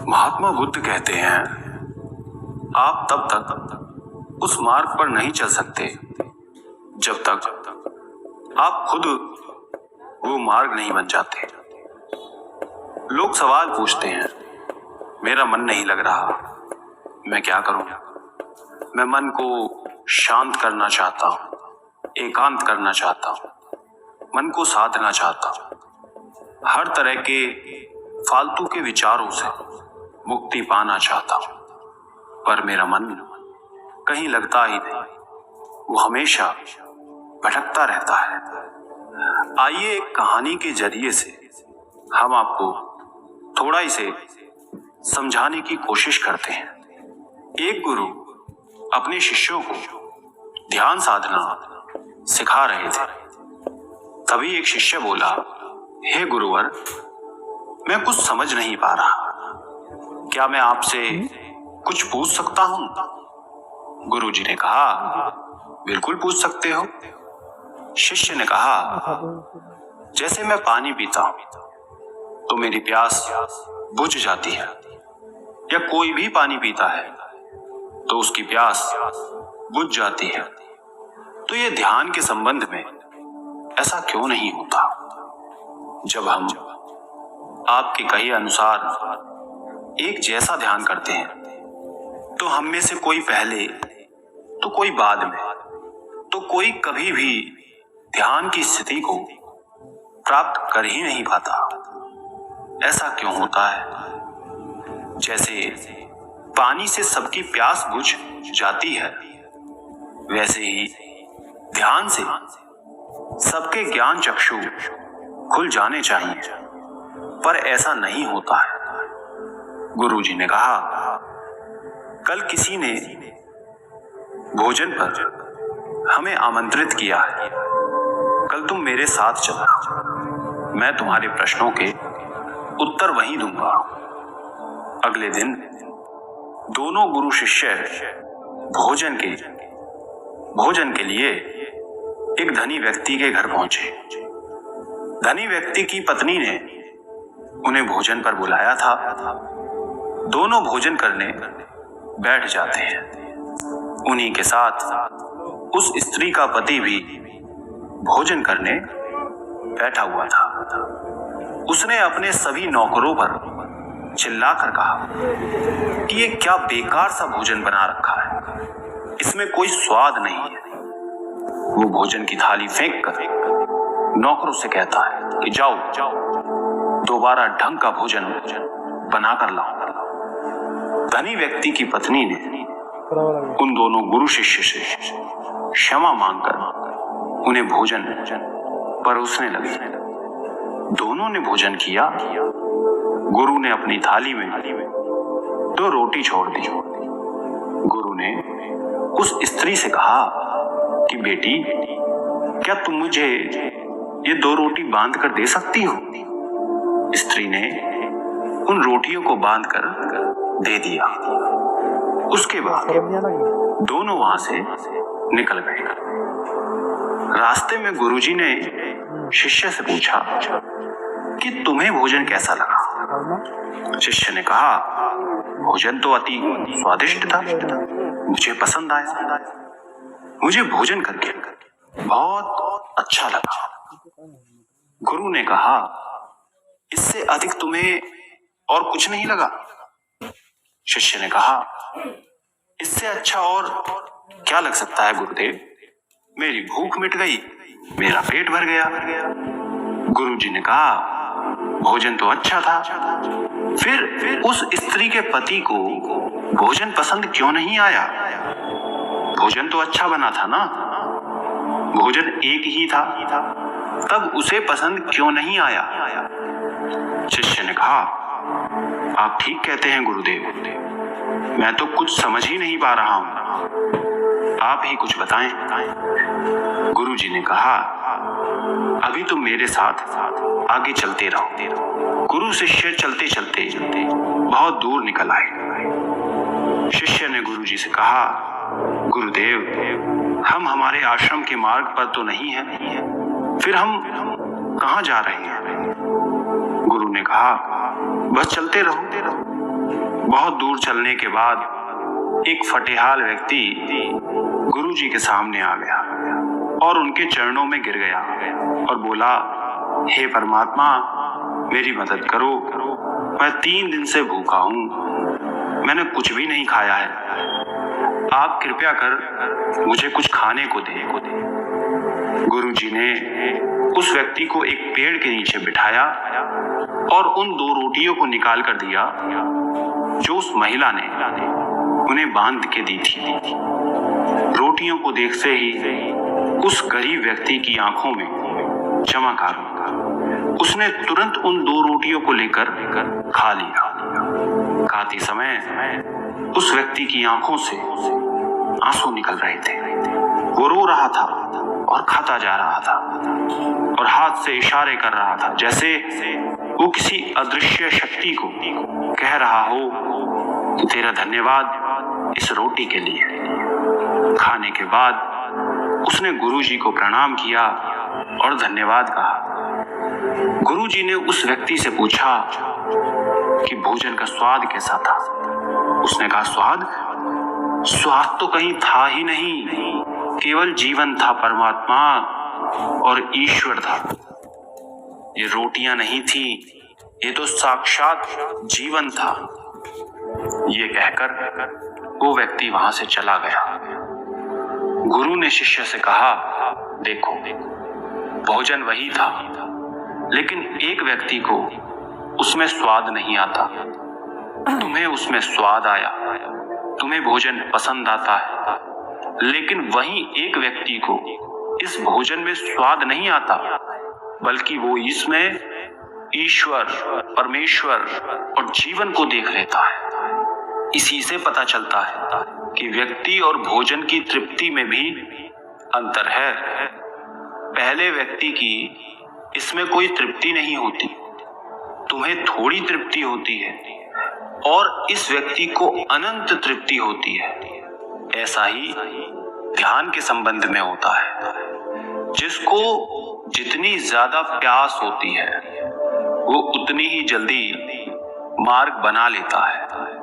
महात्मा बुद्ध कहते हैं, आप तब तक उस मार्ग पर नहीं चल सकते जब तक आप खुद वो मार्ग नहीं बन जाते। लोग सवाल पूछते हैं, मेरा मन नहीं लग रहा, मैं क्या करूं? मैं मन को शांत करना चाहता हूं, एकांत करना चाहता हूं, मन को साधना चाहता हूं, हर तरह के फालतू के विचारों से मुक्ति पाना चाहता हूं, पर मेरा मन कहीं लगता ही नहीं, वो हमेशा भटकता रहता है। आइए एक कहानी के जरिए से हम आपको थोड़ा इसे समझाने की कोशिश करते हैं। एक गुरु अपने शिष्यों को ध्यान साधना सिखा रहे थे। तभी एक शिष्य बोला, हे गुरुवर, मैं कुछ समझ नहीं पा रहा, क्या मैं आपसे कुछ पूछ सकता हूं? गुरुजी ने कहा, बिल्कुल पूछ सकते हो। शिष्य ने कहा, जैसे मैं पानी पीता हूं तो मेरी प्यास बुझ जाती है, या कोई भी पानी पीता है तो उसकी प्यास बुझ जाती है, तो ये ध्यान के संबंध में ऐसा क्यों नहीं होता? जब हम आपके कहे अनुसार एक जैसा ध्यान करते हैं तो हम में से कोई पहले तो कोई बाद में तो कोई कभी भी ध्यान की स्थिति को प्राप्त कर ही नहीं पाता। ऐसा क्यों होता है? जैसे पानी से सबकी प्यास बुझ जाती है, वैसे ही ध्यान से सबके ज्ञान चक्षु खुल जाने चाहिए, पर ऐसा नहीं होता है। गुरुजी ने कहा, कल किसी ने भोजन पर हमें आमंत्रित किया है, कल तुम मेरे साथ चलना, मैं तुम्हारे प्रश्नों के उत्तर वहीं दूंगा। अगले दिन दोनों गुरु शिष्य भोजन के लिए एक धनी व्यक्ति के घर पहुंचे। धनी व्यक्ति की पत्नी ने उन्हें भोजन पर बुलाया था। दोनों भोजन करने बैठ जाते हैं। उन्हीं के साथ उस स्त्री का पति भी भोजन करने बैठा हुआ था। उसने अपने सभी नौकरों पर चिल्लाकर कहा कि ये क्या बेकार सा भोजन बना रखा है, इसमें कोई स्वाद नहीं है। वो भोजन की थाली फेंक कर नौकरों से कहता है कि जाओ दोबारा ढंग का भोजन बनाकर लाओ। धनी व्यक्ति की पत्नी ने उन दोनों गुरु शिष्य से क्षमा मांगकर उन्हें भोजन परोसने लगी। दोनों ने भोजन किया। गुरु ने अपनी थाली में 2 रोटी छोड़ दी। गुरु ने उस स्त्री से कहा कि बेटी, क्या तुम मुझे ये 2 रोटी बांध कर दे सकती हो? स्त्री ने उन रोटियों को बांध कर दे दिया। उसके बाद दोनों वहां से निकल गए। रास्ते में गुरुजी ने शिष्य से पूछा कि तुम्हें भोजन कैसा लगा? शिष्य ने कहा, भोजन तो अति स्वादिष्ट था, मुझे पसंद आया, मुझे भोजन करके बहुत अच्छा लगा। गुरु ने कहा, इससे अधिक तुम्हें और कुछ नहीं लगा? शिष्य ने कहा, इससे अच्छा और क्या लग सकता है गुरुदेव? मेरी भूख मिट गई, मेरा पेट भर गया। गुरुजी ने कहा, भोजन तो अच्छा था, फिर उस स्त्री के पति को भोजन पसंद क्यों नहीं आया? भोजन तो अच्छा बना था ना, भोजन एक ही था, तब उसे पसंद क्यों नहीं आया? शिष्य ने कहा, आप ठीक कहते हैं गुरुदेव, मैं तो कुछ समझ ही नहीं पा रहा हूं, आप ही कुछ बताएं। गुरुजी ने कहा, अभी तुम मेरे साथ आगे चलते रहो। गुरु शिष्य चलते चलते बहुत दूर निकल आए। शिष्य ने गुरुजी से कहा, गुरुदेव, हम हमारे आश्रम के मार्ग पर तो नहीं हैं, फिर हम कहाँ जा रहे हैं? गुरु ने कहा, बस चलते रहो। बहुत दूर चलने के बाद एक फटेहाल व्यक्ति गुरुजी के सामने आ गया और उनके चरणों में गिर गया और बोला, हे परमात्मा, मेरी मदद करो। मैं 3 दिन से भूखा हूँ, मैंने कुछ भी नहीं खाया है। आप कृपया कर मुझे कुछ खाने को दे। गुरुजी ने उस व्यक्ति को एक पेड़ के नीचे बिठाया और उन 2 रोटियों को निकाल कर दिया जो उस महिला ने उन्हें बांध के दी थी। रोटियों को देखते ही उस गरीब व्यक्ति की आंखों में चमक आ गई। उसने तुरंत उन 2 रोटियों को लेकर खा लिया। खाते समय उस व्यक्ति की आंखों से आंसू निकल रहे थे। वो रो रहा था और खाता जा रहा था और हाथ से इशारे कर रहा था, जैसे वो किसी अदृश्य शक्ति को कह रहा हो, तेरा धन्यवाद इस रोटी के लिए। खाने के बाद उसने गुरुजी को प्रणाम किया और धन्यवाद कहा। गुरुजी ने उस व्यक्ति से पूछा कि भोजन का स्वाद कैसा था। उसने कहा, स्वाद तो कहीं था ही नहीं, केवल जीवन था परमात्मा और ईश्वर था। ये रोटियां नहीं थी, ये तो साक्षात जीवन था। ये कहकर वो व्यक्ति वहां से चला गया। गुरु ने शिष्य से कहा, देखो, भोजन वही था, लेकिन एक व्यक्ति को उसमें स्वाद नहीं आता। तुम्हें उसमें स्वाद आया, तुम्हें भोजन पसंद आता है, लेकिन वहीं एक व्यक्ति को इस भोजन में स्वाद नहीं आता, बल्कि वो इसमें ईश्वर, परमेश्वर और जीवन को देख लेता है। इसी से पता चलता है कि व्यक्ति और भोजन की तृप्ति में भी अंतर है। पहले व्यक्ति की इसमें कोई तृप्ति नहीं होती, तुम्हें थोड़ी तृप्ति होती है, और इस व्यक्ति को अनंत तृप्ति होती है। ऐसा ही ध्यान के संबंध में होता है। जिसको जितनी ज्यादा प्यास होती है, वो उतनी ही जल्दी मार्ग बना लेता है।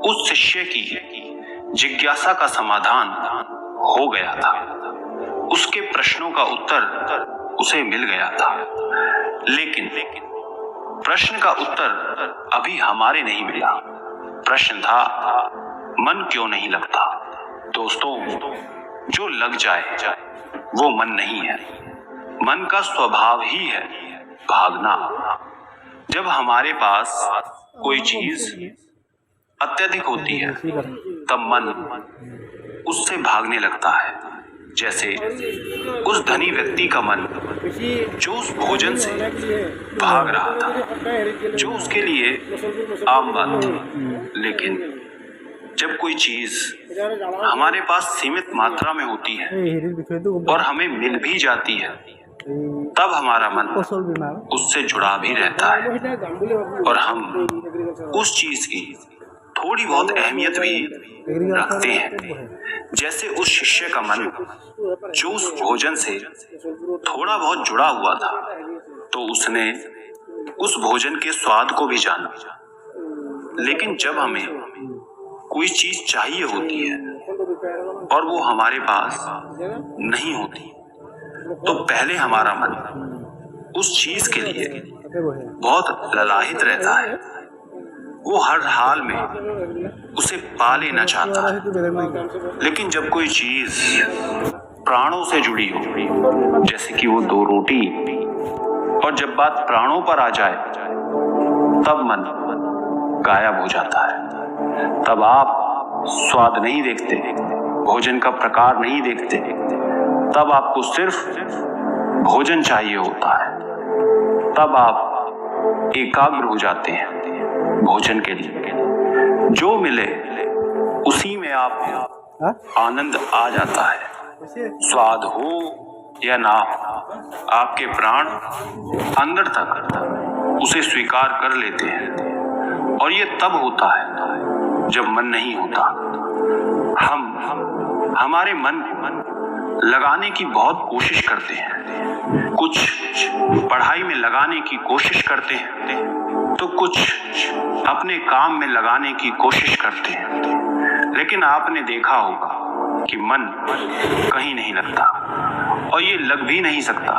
उस शिष्य की जिज्ञासा का समाधान हो गया था, उसके प्रश्नों का उत्तर उसे मिल गया था, लेकिन प्रश्न का उत्तर अभी हमारे नहीं मिला। प्रश्न था, मन क्यों नहीं लगता? दोस्तों, जो लग जाए वो मन नहीं है। मन का स्वभाव ही है भागना। जब हमारे पास कोई चीज अत्यधिक होती है, तब मन उससे भागने लगता है। जैसे उस धनी व्यक्ति का मन जो उस भोजन से भाग रहा था, जो उसके लिए आम बात थी। लेकिन जब कोई चीज हमारे पास सीमित मात्रा में होती है और हमें मिल भी जाती है, तब हमारा मन उससे जुड़ा भी रहता है और हम उस चीज की थोड़ी बहुत अहमियत भी रखते हैं। जैसे उस शिष्य का मन जो उस भोजन से थोड़ा बहुत जुड़ा हुआ था, तो उसने उस भोजन के स्वाद को भी जाना। लेकिन जब हमें कोई चीज चाहिए होती है और वो हमारे पास नहीं होती, तो पहले हमारा मन उस चीज के लिए बहुत ललाहित रहता है। वो हर हाल में उसे पा लेना चाहता है। लेकिन जब कोई चीज प्राणों से जुड़ी हो, जैसे कि वो 2 रोटी, और जब बात प्राणों पर आ जाए, तब मन गायब हो जाता है। तब आप स्वाद नहीं देखते, भोजन का प्रकार नहीं देखते, तब आपको सिर्फ भोजन चाहिए होता है। तब आप एकाग्र हो जाते हैं भोजन के लिए। जो मिले उसी में आप आनंद आ जाता है। स्वाद हो या ना हो, आपके प्राण अंदर तक उसे स्वीकार कर लेते हैं। और ये तब होता है जब मन नहीं होता। हम हमारे मन को लगाने की बहुत कोशिश करते हैं, कुछ पढ़ाई में लगाने की कोशिश करते हैं, तो तो कुछ अपने काम में लगाने की कोशिश करते हैं, लेकिन आपने देखा होगा कि मन कहीं नहीं लगता, और ये लग भी नहीं सकता,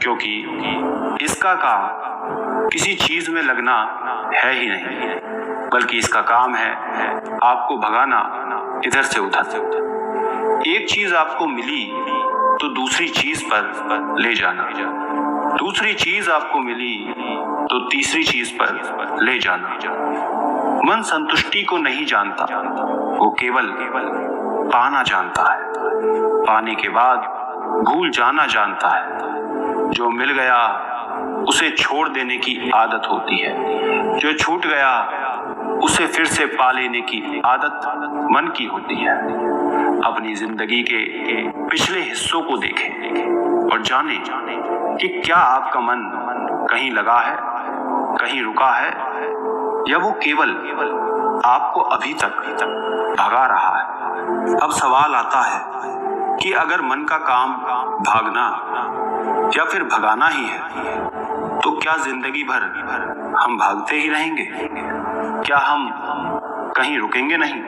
क्योंकि इसका काम किसी चीज में लगना है ही नहीं, बल्कि इसका काम है आपको भगाना इधर से उधर। एक चीज आपको मिली तो दूसरी चीज पर ले जाना, दूसरी चीज आपको मिली तो तीसरी चीज पर ले जाना। मन संतुष्टि को नहीं जानता, वो केवल पाना जानता है, पाने के बाद भूल जाना जानता है। जो मिल गया उसे छोड़ देने की आदत होती है, जो छूट गया उसे फिर से पा लेने की आदत मन की होती है। अपनी जिंदगी के पिछले हिस्सों को देखें और जाने कि क्या आपका मन कहीं लगा है, कहीं रुका है, या वो केवल आपको अभी तक भगा रहा है। अब सवाल आता है कि अगर मन का काम भागना या फिर भगाना ही है, तो क्या जिंदगी भर हम भागते ही रहेंगे? क्या हम कहीं रुकेंगे नहीं?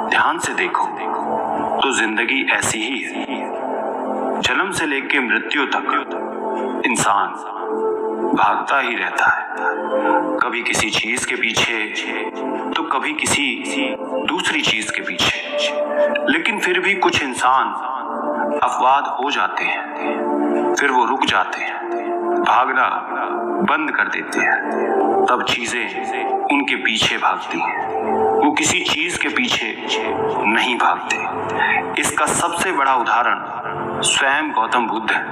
ध्यान से देखो तो जिंदगी ऐसी ही है। जन्म से लेकर मृत्यु तक इंसान भागता ही रहता है, कभी किसी चीज के पीछे तो कभी किसी दूसरी चीज के पीछे। लेकिन फिर भी कुछ इंसान अपवाद हो जाते हैं, फिर वो रुक जाते हैं, भागना बंद कर देते हैं। तब चीजें उनके पीछे भागती हैं, वो किसी चीज के पीछे नहीं भागते। इसका सबसे बड़ा उदाहरण स्वयं गौतम बुद्ध है।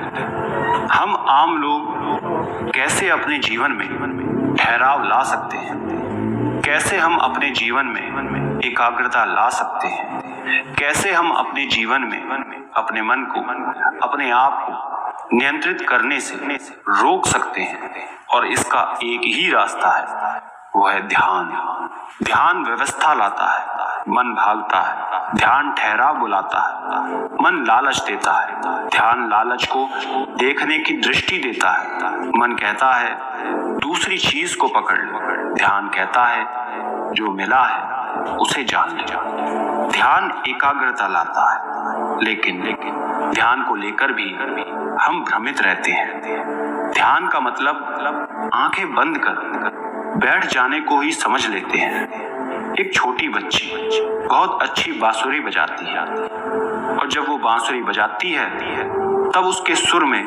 हम आम लोग कैसे अपने जीवन में ठहराव ला सकते हैं, कैसे हम अपने जीवन में एकाग्रता ला सकते हैं, कैसे हम अपने जीवन में अपने मन को, अपने आप को नियंत्रित करने से रोक सकते हैं। और इसका एक ही रास्ता है, वो है ध्यान। ध्यान व्यवस्था लाता है, मन भागता है, ध्यान ठहराव बुलाता है, मन लालच देता है, ध्यान लालच को देखने की दृष्टि देता है। मन कहता है दूसरी चीज को पकड़ लो, ध्यान कहता है जो मिला है उसे जान ले। ध्यान एकाग्रता लाता है, लेकिन ध्यान को लेकर भी हम भ्रमित रहते हैं। ध्यान का मतलब आंखें बंद कर बैठ जाने को ही समझ लेते हैं। एक छोटी बच्ची बहुत अच्छी बांसुरी बजाती है, और जब वो बांसुरी बजाती है तब उसके सुर में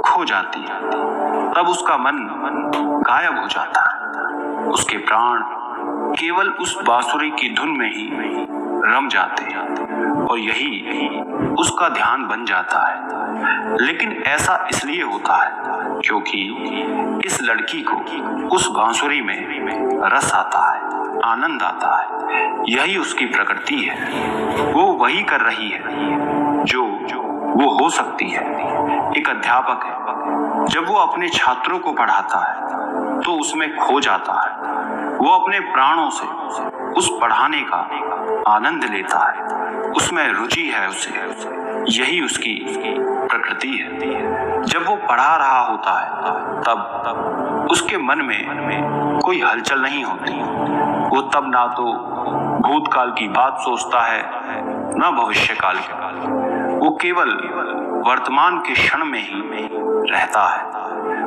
खो जाती है, तब उसका मन गायब हो जाता है। उसके प्राण केवल उस बांसुरी की धुन में ही रम जाते हैं, और यही उसका ध्यान बन जाता है। लेकिन ऐसा इसलिए होता है क्योंकि इस लड़की को उस बांसुरी में रस आता है, आनंद आता है। यही उसकी प्रकृति है। वो वही कर रही है जो वो हो सकती है। एक अध्यापक है, जब वो अपने छात्रों को पढ़ाता है तो उसमें खो जाता है। वो अपने प्राणों से उस पढ़ाने का आनंद लेता है, उसमें रुचि है उसे। यही उसकी प्रकृति है। जब वो पढ़ा रहा होता है तब उसके मन में कोई हलचल नहीं होती। वो तब ना तो भूतकाल की बात सोचता है, ना भविष्य काल की। वो केवल वर्तमान के क्षण में ही रहता है,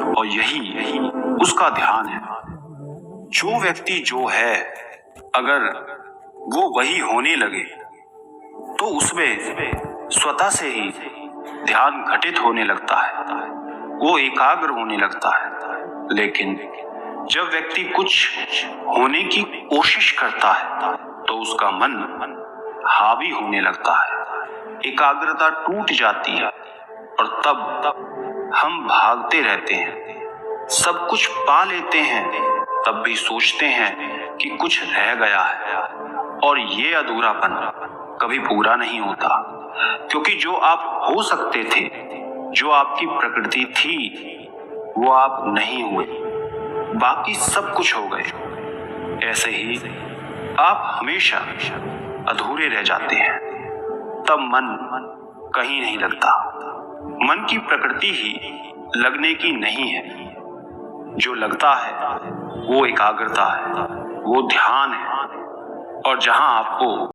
और यही उसका ध्यान है। जो व्यक्ति जो है, अगर वो वही होने लगे तो उसमें स्वतः से ही ध्यान घटित होने लगता है, वो एकाग्र होने लगता है। लेकिन जब व्यक्ति कुछ होने की कोशिश करता है तो उसका मन हावी होने लगता है, एकाग्रता टूट जाती है, और तब हम भागते रहते हैं, सब कुछ पा लेते हैं, तब भी सोचते हैं कि कुछ रह गया है। और ये अधूरापन कभी पूरा नहीं होता, क्योंकि जो आप हो सकते थे, जो आपकी प्रकृति थी, वो आप नहीं हुए, बाकी सब कुछ हो गए। ऐसे ही आप हमेशा अधूरे रह जाते हैं। तब मन कहीं नहीं लगता। मन की प्रकृति ही लगने की नहीं है। जो लगता है वो एकाग्रता है, वो ध्यान है। और जहां आपको